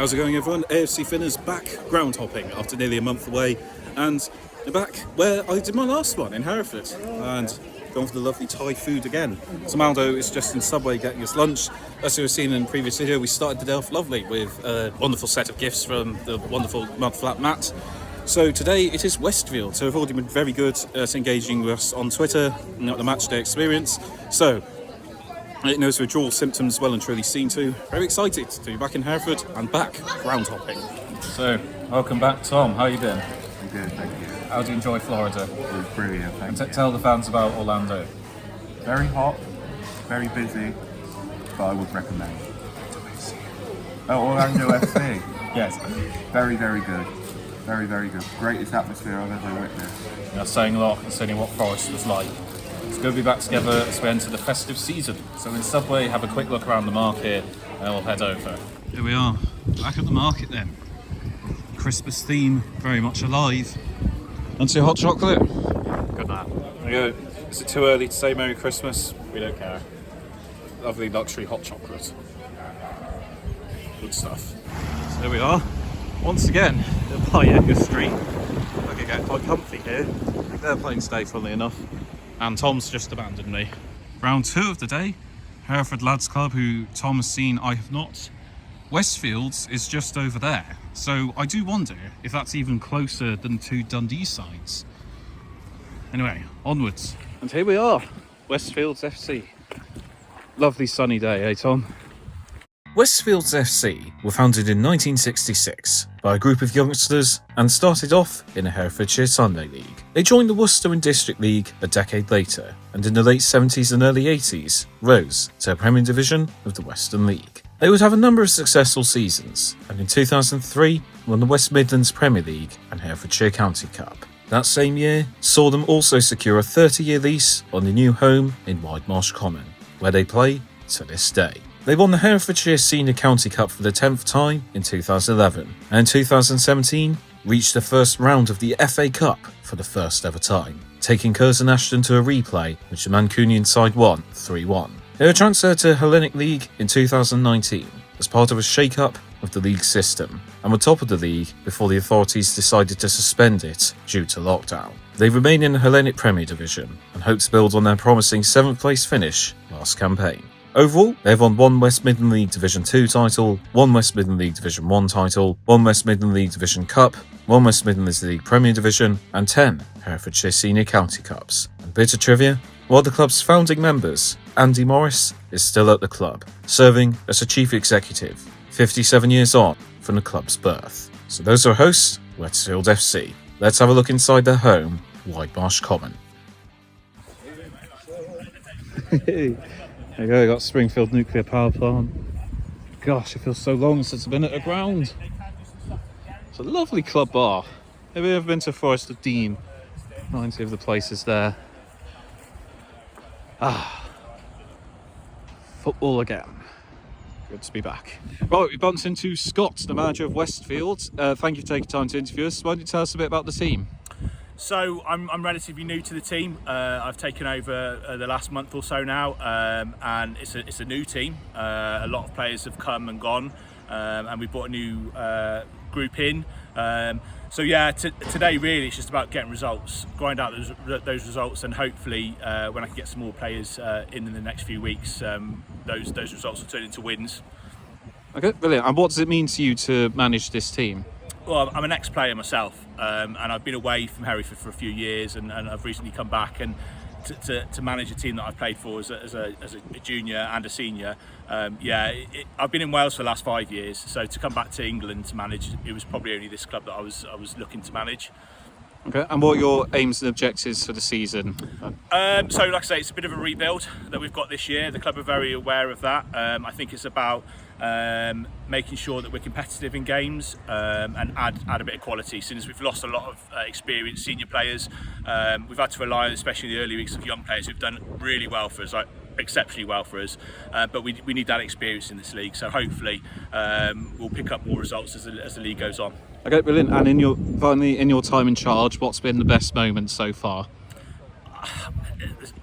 How's it going, everyone? AFC Finners back ground hopping after nearly a month away, and they're back where I did my last one in Hereford, and going for the lovely Thai food again. So Maldo is just in Subway getting us lunch. As you were seeing in the previous video, we started the day off lovely with a wonderful set of gifts from the wonderful Mud Flat Matt. So today it is Westfields, so they've already been very good at engaging with us on Twitter and the match day experience. So it knows withdrawal symptoms well and truly seen to. Very excited to be back in Hereford and back ground hopping. So, welcome back, Tom. How you been? I'm good, thank you. How do you enjoy Florida? It was brilliant, thank you. Tell the fans about Orlando. Very hot, very busy, but I would recommend. Orlando FC. Yes. Very, very good. Very, very good. Greatest atmosphere I've ever witnessed. That's saying a lot concerning what Forest was like. It's good to be back together as we enter the festive season. So in Subway, have a quick look around the market and we'll head over. Here we are, back at the market then. Christmas theme, very much alive. Want some hot chocolate? Good man. There we go. Is it too early to say Merry Christmas? We don't care. Lovely luxury hot chocolate. Good stuff. So here we are, once again, at Pioneer Street. I can get quite comfy here. I think they're playing today, funnily enough. And Tom's just abandoned me. Round 2 of the day, Hereford Lads Club, who Tom has seen, I have not. Westfields is just over there. So I do wonder if that's even closer than two Dundee sides. Anyway, onwards. And here we are, Westfields FC. Lovely sunny day, eh Tom? Westfields FC were founded in 1966 by a group of youngsters and started off in a Herefordshire Sunday League. They joined the Worcester and District League a decade later, and in the late 70s and early 80s rose to a Premier Division of the Western League. They would have a number of successful seasons, and in 2003 won the West Midlands Premier League and Herefordshire County Cup. That same year saw them also secure a 30-year lease on the new home in Widemarsh Common, where they play to this day. They won the Herefordshire Senior County Cup for the 10th time in 2011, and in 2017 reached the first round of the FA Cup for the first ever time, taking Curzon Ashton to a replay which the Mancunian side won 3-1. They were transferred to Hellenic League in 2019 as part of a shake-up of the league system, and were top of the league before the authorities decided to suspend it due to lockdown. They remain in the Hellenic Premier Division and hope to build on their promising 7th place finish last campaign. Overall, they have won 1 West Midland League Division 2 title, 1 West Midland League Division 1 title, 1 West Midland League Division Cup, 1 West Midlands League Premier Division, and 10 Herefordshire Senior County Cups. And bit of trivia, while the club's founding members, Andy Morris, is still at the club, serving as a chief executive, 57 years on from the club's birth. So those are hosts, Westfields FC. Let's have a look inside their home, Widemarsh Common. There you go, got Springfield Nuclear Power Plant. Gosh, it feels so long since I've been at a ground. It's a lovely club bar. Have you ever been to Forest of Dean? 90 of the places there. Football again. Good to be back. Right, we bumped into Scott, the manager of Westfields. Thank you for taking time to interview us. Why don't you tell us a bit about the team? So I'm relatively new to the team. I've taken over the last month or so now, and it's a new team. A lot of players have come and gone, and we brought a new group in. So yeah, today really it's just about getting results, grind out those results, and hopefully when I can get some more players in the next few weeks, those results will turn into wins. Okay, brilliant. And what does it mean to you to manage this team? Well, I'm an ex-player myself, and I've been away from Hereford for a few years, and I've recently come back, and to manage a team that I've played for as a junior and a senior, I've been in Wales for the last 5 years, so to come back to England to manage, it was probably only this club that I was looking to manage. Okay, and what are your aims and objectives for the season? So like I say, it's a bit of a rebuild that we've got this year. The club are very aware of that. I think it's about making sure that we're competitive in games and add a bit of quality. Since we've lost a lot of experienced senior players, we've had to rely on, especially in the early weeks, of young players who've done really well for us, like exceptionally well for us, but we need that experience in this league, so hopefully we'll pick up more results as the league goes on. Okay, brilliant. And in your time in charge, what's been the best moment so far?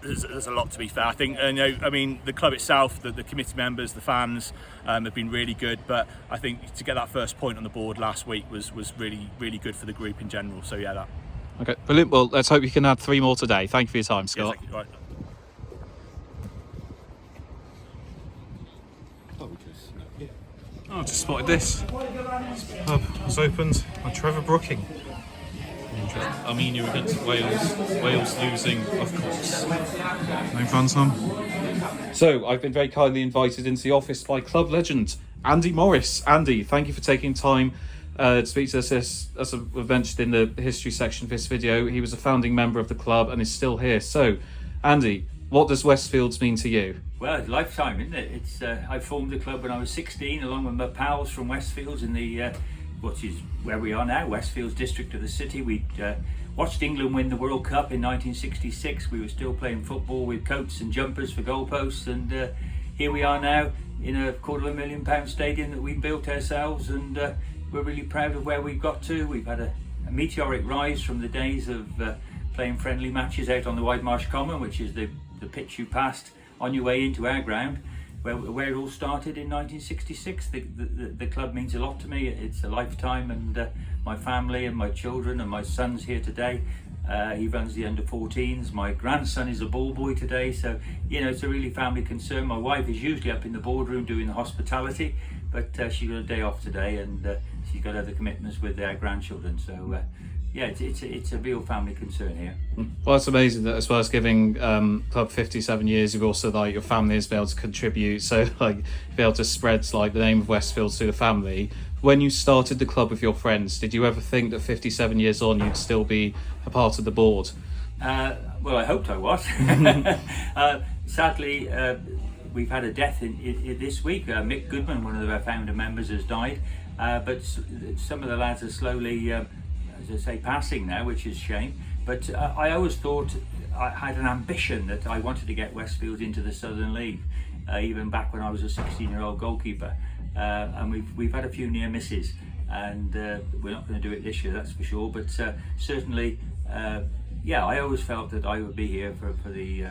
there's a lot to be fair. I think, I mean, the club itself, the committee members, the fans have been really good. But I think to get that first point on the board last week was really, really good for the group in general. So yeah, that. Okay, brilliant. Well, let's hope you can add 3 more today. Thank you for your time, Yeah, Scott. thank you. Right. Oh, I just spotted this. This pub was opened by Trevor Brooking. Armenia against Wales. Wales losing, of course. No fun, son. So, I've been very kindly invited into the office by club legend Andy Morris. Andy, thank you for taking time to speak to us. As I've mentioned in the history section of this video, he was a founding member of the club and is still here. So, Andy, what does Westfields mean to you? Well, it's a lifetime, isn't it? It's I formed the club when I was 16, along with my pals from Westfields in the what is where we are now, Westfields district of the city. We watched England win the World Cup in 1966. We were still playing football with coats and jumpers for goalposts, and here we are now in a £250,000 stadium that we built ourselves, and we're really proud of where we've got to. We've had a meteoric rise from the days of playing friendly matches out on the Widemarsh Common, which is the pitch you passed on your way into our ground, where it all started in 1966. The club means a lot to me. It's a lifetime, and my family and my children and my son's here today. He runs the under-14s. My grandson is a ball boy today, so it's a really family concern. My wife is usually up in the boardroom doing the hospitality, but she got a day off today, and she's got other commitments with our grandchildren. So yeah, it's a real family concern here. Well, it's amazing that as well as giving club 57 years, you've also your family has been able to contribute. So be able to spread the name of Westfields through the family. When you started the club with your friends, did you ever think that 57 years on you'd still be a part of the board? Well, I hoped I was. Sadly, we've had a death in this week. Mick Goodman, one of our founder members, has died. But some of the lads are slowly, as I say, passing now, which is a shame. But I always thought I had an ambition that I wanted to get Westfields into the Southern League, even back when I was a 16-year-old goalkeeper. And we've had a few near misses, and we're not going to do it this year, that's for sure. But certainly, I always felt that I would be here for the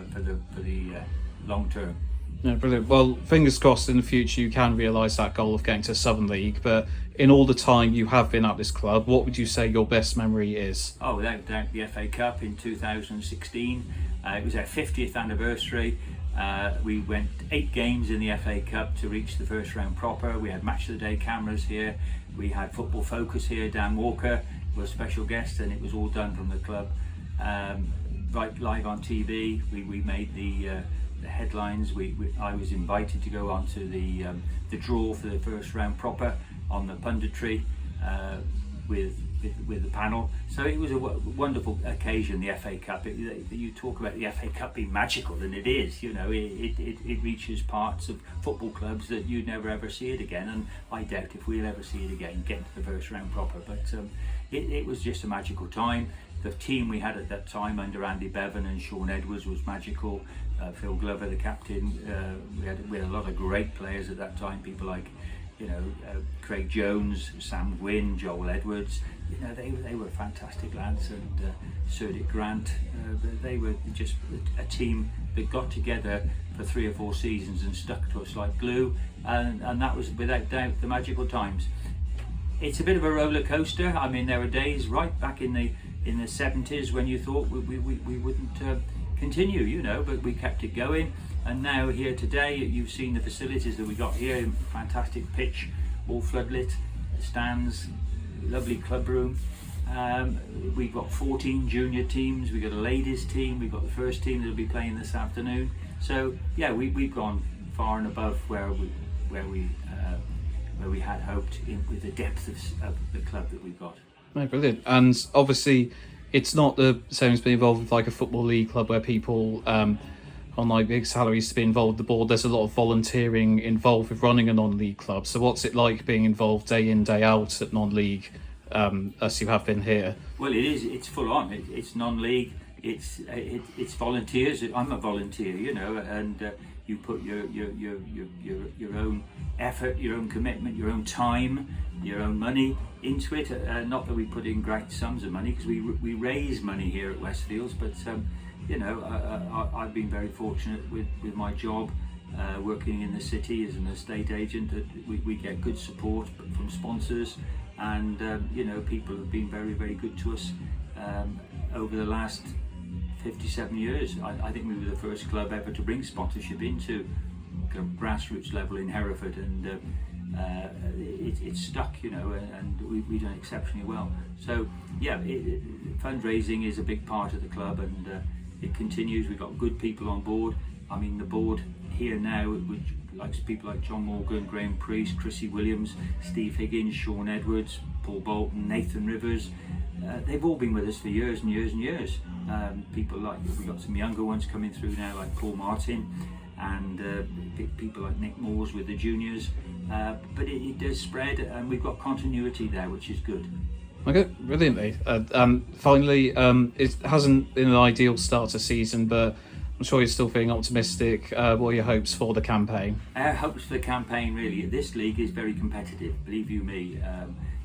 long term. Yeah, brilliant. Well, fingers crossed in the future you can realise that goal of getting to Southern League. But in all the time you have been at this club, what would you say your best memory is? Oh, without doubt, the FA Cup in 2016. It was our 50th anniversary. We went 8 games in the FA Cup to reach the first round proper. We had Match of the Day cameras here. We had Football Focus here. Dan Walker was a special guest, and it was all done from the club. Right live on TV. We made the headlines. I was invited to go on to the draw for the first round proper on the punditry with the panel. So it was a wonderful occasion, the FA Cup. You talk about the FA Cup being magical, and it is. It reaches parts of football clubs that you'd never ever see it again, and I doubt if we'll ever see it again, get to the first round proper. But it was just a magical time. The team we had at that time under Andy Bevan and Sean Edwards was magical. Phil Glover, the captain. We had a lot of great players at that time. People like, Craig Jones, Sam Gwynn, Joel Edwards. They were fantastic lads, and Sir Dick Grant. They were just a team that got together for 3 or 4 seasons and stuck to us like glue. And that was without doubt the magical times. It's a bit of a roller coaster. I mean, there were days right back in the 70s when you thought we wouldn't continue, but we kept it going. And now here today, you've seen the facilities that we got here. Fantastic pitch, all floodlit, stands, lovely club room. We've got 14 junior teams. We've got a ladies team. We've got the first team that'll be playing this afternoon. So yeah, we've gone far and above where we had hoped with the depth of the club that we've got. Oh, brilliant. And obviously it's not the same as being involved with like a football league club where people on like big salaries to be involved with the board. There's a lot of volunteering involved with running a non-league club. So what's it like being involved day in, day out at non-league as you have been here? Well, it is. It's full on. It's non-league. it's volunteers. I'm a volunteer, you know, and you put your own effort, your own commitment, your own time, your own money into it. Not that we put in great sums of money, because we raise money here at Westfields, but you know, I've been very fortunate with my job, working in the city as an estate agent, that we get good support from sponsors, and you know, people have been very, very good to us over the last 57 years. I think we were the first club ever to bring sponsorship into kind of grassroots level in Hereford, and it's stuck, you know, and we've done exceptionally well. So yeah, fundraising is a big part of the club, and it continues. We've got good people on board. I mean, the board here now, which likes people like John Morgan, Graham Priest, Chrissy Williams, Steve Higgins, Sean Edwards, Paul Bolton, Nathan Rivers. They've all been with us for years and years and years. People like, we've got some younger ones coming through now, like Paul Martin, and people like Nick Moores with the juniors. But it does spread, and we've got continuity there, which is good. Okay, brilliantly. Finally, it hasn't been an ideal start to season, but I'm sure you're still feeling optimistic. What are your hopes for the campaign? Our hopes for the campaign, really, this league is very competitive, believe you me.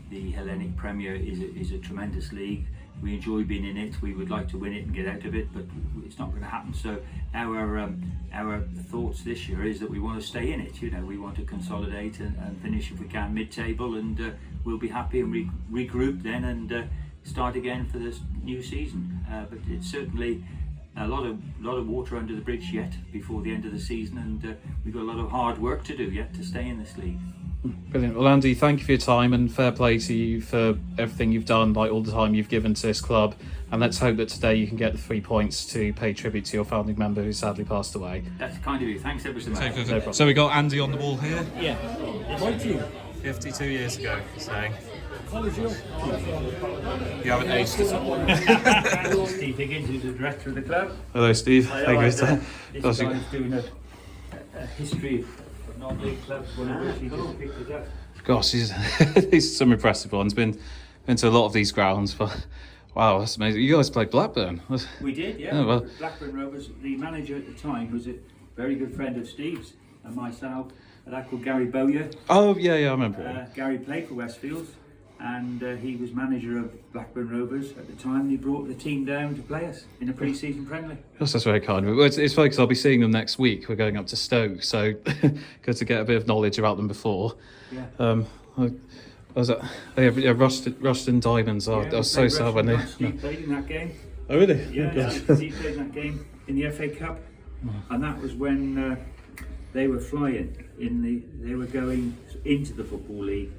The Hellenic Premier is a tremendous league. We enjoy being in it. We would like to win it and get out of it, but it's not going to happen. So our thoughts this year is that we want to stay in it. You know, we want to consolidate and finish, if we can, mid-table, and we'll be happy and regroup then and start again for this new season. But it's certainly a lot of water under the bridge yet before the end of the season, and we've got a lot of hard work to do yet to stay in this league. Brilliant. Well, Andy, thank you for your time, and fair play to you for everything you've done, like all the time you've given to this club. And let's hope that today you can get the 3 points to pay tribute to your founding member who sadly passed away. That's kind of you. Thanks ever so much. So we got Andy on the wall here. Yeah. 52 years ago, saying. You haven't aged at all. Steve Higgins, who's the director of the club. Hello, Steve. Thank you. This guy's doing a history of non-league clubs, one of which he just picked it up. Gosh, these are some impressive ones. Been to a lot of these grounds, but wow, that's amazing. You guys played Blackburn. We did, yeah. Oh, well. Blackburn Rovers. The manager at the time was a very good friend of Steve's and myself, a lad called Gary Bowyer. Oh, yeah, I remember. Gary played for Westfields, and he was manager of Blackburn Rovers at the time. He brought the team down to play us in a pre-season friendly. Yes, that's very kind of you. It's funny because I'll be seeing them next week. We're going up to Stoke, so good to get a bit of knowledge about them before. Yeah. Was that? Yeah, Rushden Diamonds. I was so sad when they. Steve played in that game. Oh really? Yeah, Steve played in that game in the FA Cup, and that was when they were flying. They were going into the Football League,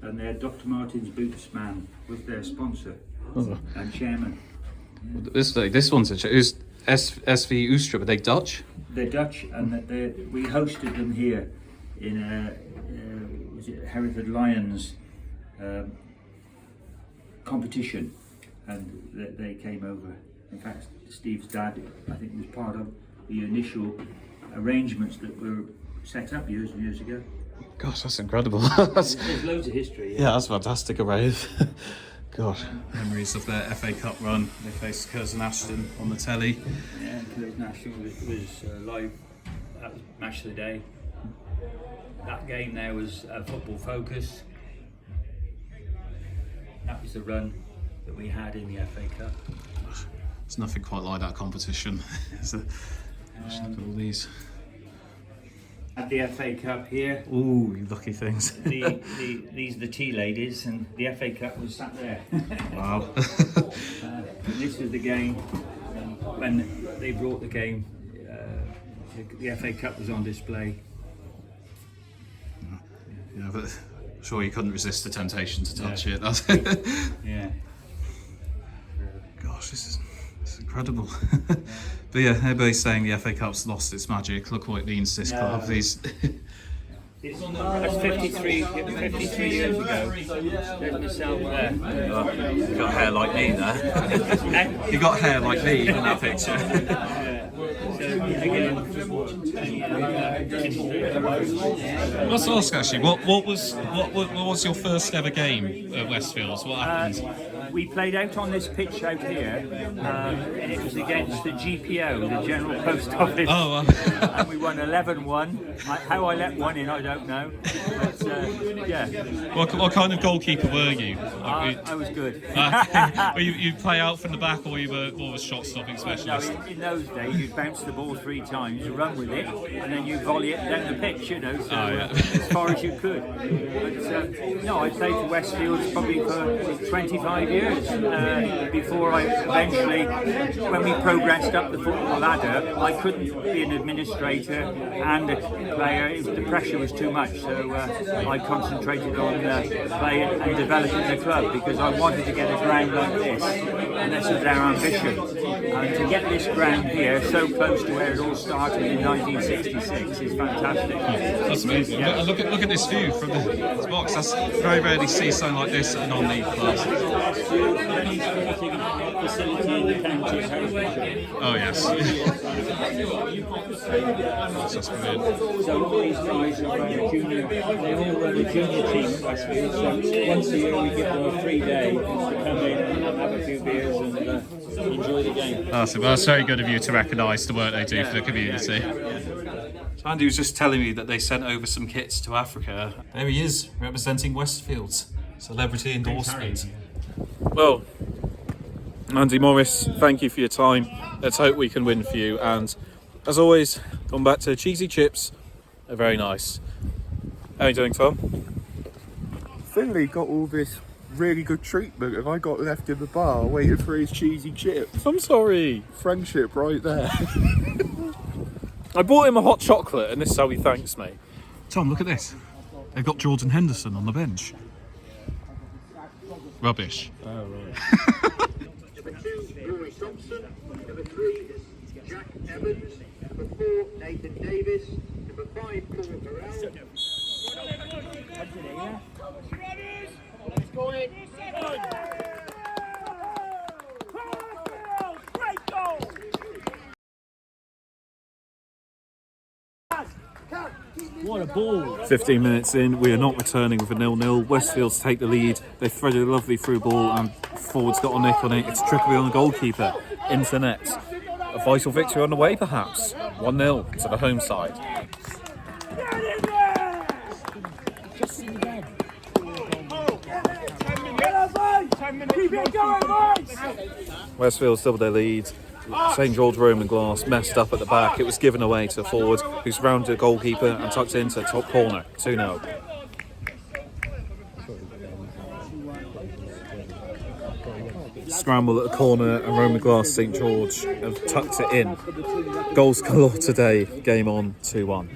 and their Dr. Martin's Boots man was their sponsor and chairman. This one's it was SV Oostra, but they Dutch? They're Dutch, and we hosted them here in was it Hereford Lions competition, and they came over. In fact, Steve's dad, I think, was part of the initial arrangements that were set up years and years ago. Gosh, that's incredible. There's loads of history. Yeah, that's fantastic array. Gosh, memories of their FA Cup run. They faced Curzon Ashton on the telly. Yeah, Curzon Ashton was live. That was match of the day. That game there was Football Focus. That was the run that we had in the FA Cup. There's nothing quite like that competition. Look at all these. At the FA Cup here. Ooh, you lucky things. These are the tea ladies, and the FA Cup was sat there. Wow. This was the game when they brought the game. The FA Cup was on display. Yeah, but sure you couldn't resist the temptation to touch it. That's Yeah. Gosh, this is incredible. But yeah, everybody's saying the FA Cup's lost its magic. Look what it means to this club. These. That's 53 years ago. There's myself there. You got hair like me there. You got hair like me in that picture. Let's ask actually, what was your first ever game at Westfields? What happened? We played out on this pitch out here, and it was against the GPO, the General Post Office. Oh, And we won 11-1. How I let one in, I don't know. But yeah. what kind of goalkeeper were you? I was good. You play out from the back, or you were more of a shot-stopping No, specialist? in those days, you'd bounce the ball 3 times, run with it, and then you volley it down the pitch, you know, so, as far as you could. But no, I played for Westfields probably for 25 years before I eventually, when we progressed up the football ladder, I couldn't be an administrator and a player. The pressure was too much, so I concentrated on playing and developing the club because I wanted to get a ground like this, and this was our ambition. And to get this ground here so close to where it all started in 1966 is fantastic. That's amazing. Yeah. Look at this view from the box. That's very rarely see something like this at a non-league club. Facility in the county of Herefordshire. Oh yes. That's brilliant. So all these guys are junior. They all run a junior team at Westfield. So once a year we give them a free day to come in and have a few beers and enjoy the game. That's very good of you to recognise the work they do for the community. So Andy was just telling me that they sent over some kits to Africa. There he is, representing Westfields. Celebrity endorsement. Well, Andy Morris, thank you for your time. Let's hope we can win for you. And as always, come back to cheesy chips. They're very nice. How are you doing, Tom? Finley got all this really good treatment and I got left in the bar waiting for his cheesy chips. I'm sorry. Friendship right there. I bought him a hot chocolate and this is how he thanks me. Tom, look at this. They've got Jordan Henderson on the bench. Rubbish. Oh, right. Number 2, Rory Thompson. Number 3, Jack Evans. Number 4, Nathan Davis. Number 5, Paul Burrell. Great goal! 15 minutes in, we are not returning with a 0-0. Westfields take the lead. They threaded a lovely through ball and forwards got a nick on it. It's trickery on the goalkeeper. Into net. A vital victory on the way, perhaps. 1-0 to the home side. Westfields doubled their lead. St George Roman glass messed up at the back. It was given away to a forward who surrounded the goalkeeper and tucked it into the top corner. 2-0. Scramble at the corner and Roman glass St George have tucked it in. Goals galore today. Game on 2-1.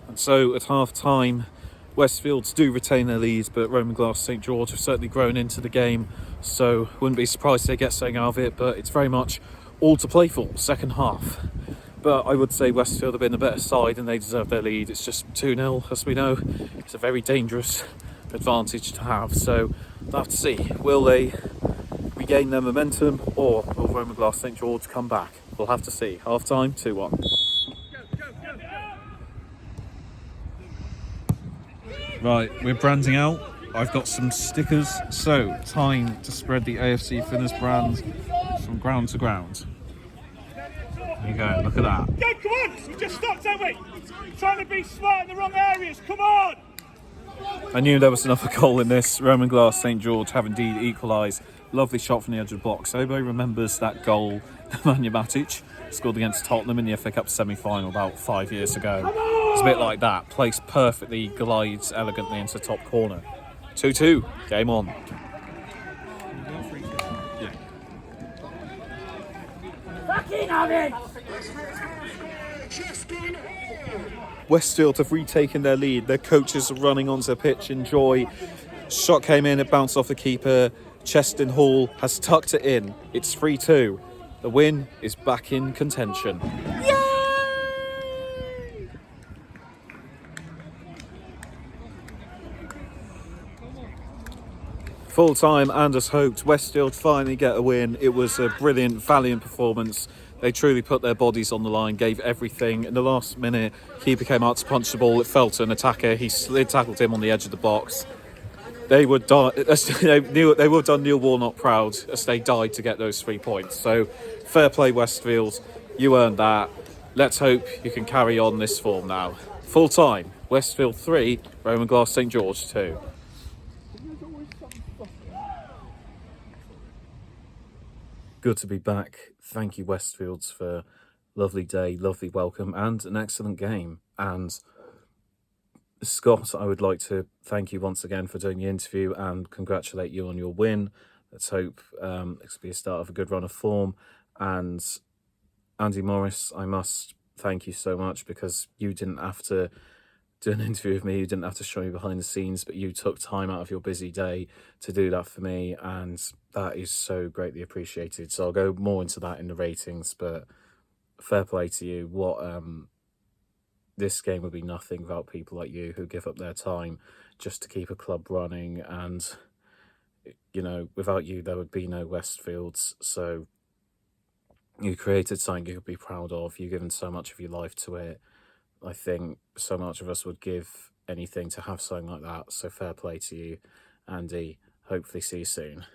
And so at half time, Westfields do retain their lead, but Roman glass St George have certainly grown into the game, so wouldn't be surprised they get something out of it, but it's very much all to play for, second half. But I would say Westfield have been a better side and they deserve their lead. It's just 2-0, as we know. It's a very dangerous advantage to have, so we'll have to see. Will they regain their momentum, or will Roman glass St George come back? We'll have to see. Half time, 2-1. Right, we're branding out. I've got some stickers, so time to spread the AFC Finners brand from ground to ground. There you go, look at that. Yeah, come on! We just stopped, haven't we? Trying to be smart in the wrong areas, come on! I knew there was another goal in this. Roman glass St George have indeed equalised. Lovely shot from the edge of the box. Everybody remembers that goal Nemanja Matic scored against Tottenham in the FA Cup semi-final about 5 years ago. It's a bit like that. Placed perfectly, glides elegantly into the top corner. 2-2. Game on. Westfield have retaken their lead. Their coaches are running onto the pitch in joy. Shot came in, it bounced off the keeper. Cheston Hall has tucked it in. It's 3-2. The win is back in contention. Full time, and as hoped, Westfield finally get a win. It was a brilliant, valiant performance. They truly put their bodies on the line, gave everything. In the last minute, keeper came out to punch the ball. It fell to an attacker. He tackled him on the edge of the box. They would die. They would have done Neil Warnock proud as they died to get those 3 points. So, fair play, Westfields. You earned that. Let's hope you can carry on this form now. Full time, Westfield 3, Roman Glass St George 2. Good to be back. Thank you, Westfields, for lovely day, lovely welcome, and an excellent game. And Scott, I would like to thank you once again for doing the interview and congratulate you on your win. Let's hope it will be a start of a good run of form. And Andy Morris, I must thank you so much, because you didn't have to do an interview with me, you didn't have to show me behind the scenes, but you took time out of your busy day to do that for me, and that is so greatly appreciated. So I'll go more into that in the ratings, but fair play to you. This game would be nothing without people like you who give up their time just to keep a club running, and without you there would be no Westfields. So you created something you could be proud of. You've given so much of your life to it. I think so much of us would give anything to have something like that. So fair play to you, Andy. Hopefully see you soon.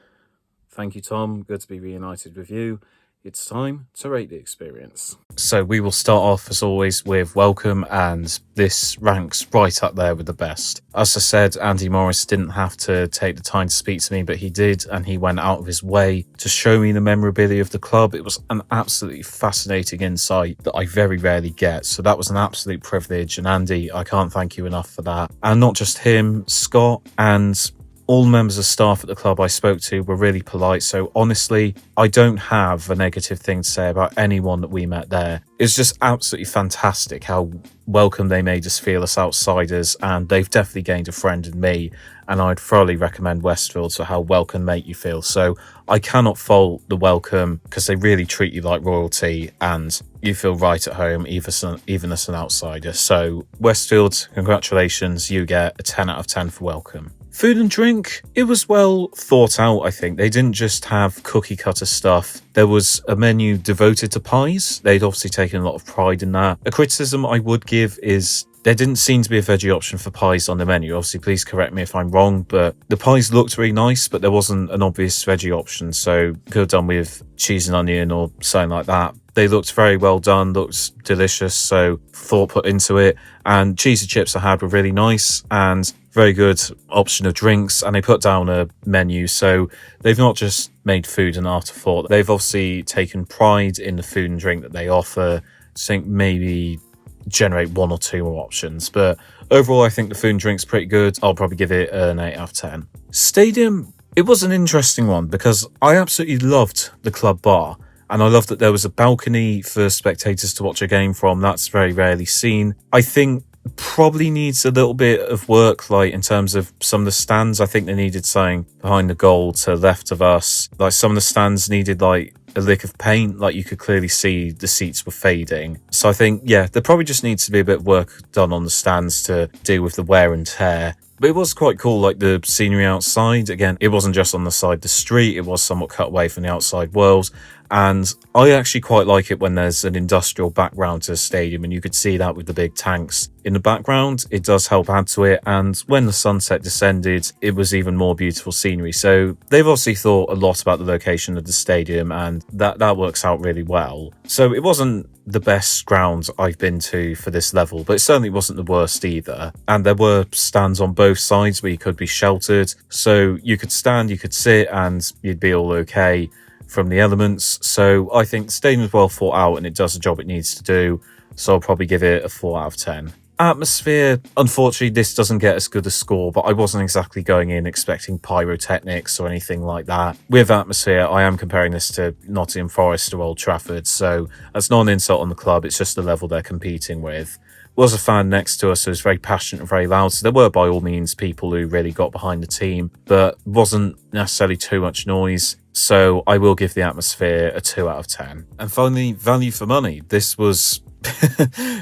Thank you, Tom. Good to be reunited with you. It's time to rate the experience. So we will start off, as always, with welcome, and this ranks right up there with the best. As I said, Andy Morris didn't have to take the time to speak to me, but he did, and he went out of his way to show me the memorabilia of the club. It was an absolutely fascinating insight that I very rarely get, so that was an absolute privilege, and Andy, I can't thank you enough for that. And not just him, Scott and all members of staff at the club I spoke to were really polite, so honestly, I don't have a negative thing to say about anyone that we met there. It's just absolutely fantastic how welcome they made us feel as outsiders, and they've definitely gained a friend in me, and I'd thoroughly recommend Westfields for how welcome make you feel. So I cannot fault the welcome, because they really treat you like royalty, and you feel right at home, even as an outsider. So Westfields, congratulations, you get a 10 out of 10 for welcome. Food and drink, it was well thought out, I think. They didn't just have cookie cutter stuff. There was a menu devoted to pies. They'd obviously taken a lot of pride in that. A criticism I would give is there didn't seem to be a veggie option for pies on the menu. Obviously, please correct me if I'm wrong, but the pies looked really nice, but there wasn't an obvious veggie option. So could have done with cheese and onion or something like that. They looked very well done, looked delicious, so thought put into it. And cheesy chips I had were really nice, and very good option of drinks, and they put down a menu, so they've not just made food an afterthought. They've obviously taken pride in the food and drink that they offer. I think maybe generate one or two more options, but overall I think the food and drink's pretty good. I'll probably give it an 8 out of 10. Stadium, it was an interesting one because I absolutely loved the club bar, and I loved that there was a balcony for spectators to watch a game from. That's very rarely seen. I think probably needs a little bit of work, like in terms of some of the stands. I think they needed something behind the goal to the left of us. Like some of the stands needed like a lick of paint, like you could clearly see the seats were fading. So I think, yeah, there probably just needs to be a bit of work done on the stands to deal with the wear and tear. But it was quite cool, like the scenery outside. Again, it wasn't just on the side of the street, it was somewhat cut away from the outside world. And I actually quite like it when there's an industrial background to the stadium, and you could see that with the big tanks in the background. It does help add to it, and when the sunset descended, it was even more beautiful scenery. So they've obviously thought a lot about the location of the stadium, and that works out really well. So it wasn't the best ground I've been to for this level, but it certainly wasn't the worst either. And there were stands on both sides where you could be sheltered, so you could stand, you could sit, and you'd be all okay from the elements. So I think the stadium is well thought out and it does the job it needs to do, so I'll probably give it a 4 out of 10. Atmosphere, unfortunately this doesn't get as good a score, but I wasn't exactly going in expecting pyrotechnics or anything like that. With atmosphere, I am comparing this to Nottingham Forest or Old Trafford, so that's not an insult on the club, it's just the level they're competing with. Was a fan next to us who was very passionate and very loud, so there were by all means people who really got behind the team, but wasn't necessarily too much noise. So I will give the atmosphere a 2 out of 10. And finally, value for money. This was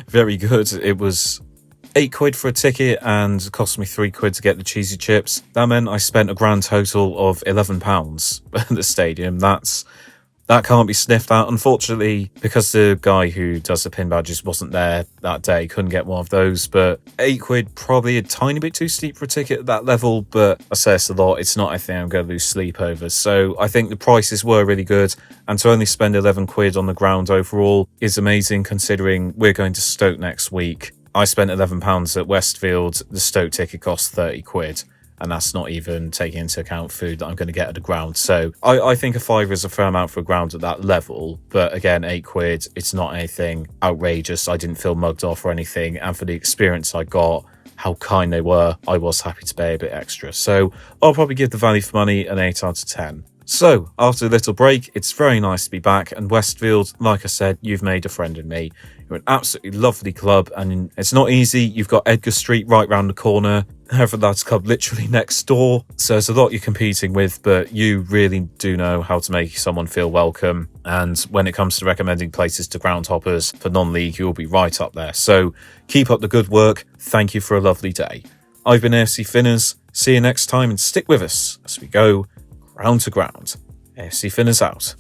very good. It was £8 for a ticket and cost me £3 to get the cheesy chips. That meant I spent a grand total of £11 at the stadium. That's that can't be sniffed at, unfortunately, because the guy who does the pin badges wasn't there that day, couldn't get one of those. But £8, probably a tiny bit too steep for a ticket at that level, but I say it's a lot. It's not a thing I'm going to lose sleep over. So I think the prices were really good, and to only spend £11 on the ground overall is amazing, considering we're going to Stoke next week. I spent £11 at Westfields. The Stoke ticket cost £30. And that's not even taking into account food that I'm going to get at the ground. So I think a £5 is a fair amount for a ground at that level. But again, £8, it's not anything outrageous. I didn't feel mugged off or anything. And for the experience I got, how kind they were, I was happy to pay a bit extra. So I'll probably give the value for money an 8 out of 10. So, after a little break, it's very nice to be back, and Westfield, like I said, you've made a friend in me. You're an absolutely lovely club, and it's not easy. You've got Edgar Street right round the corner, Hereford Lads Club literally next door, so there's a lot you're competing with, but you really do know how to make someone feel welcome, and when it comes to recommending places to Groundhoppers for non-league, you'll be right up there. So, keep up the good work. Thank you for a lovely day. I've been AFC Finners. See you next time, and stick with us as we go ground to ground. AFC Finners out.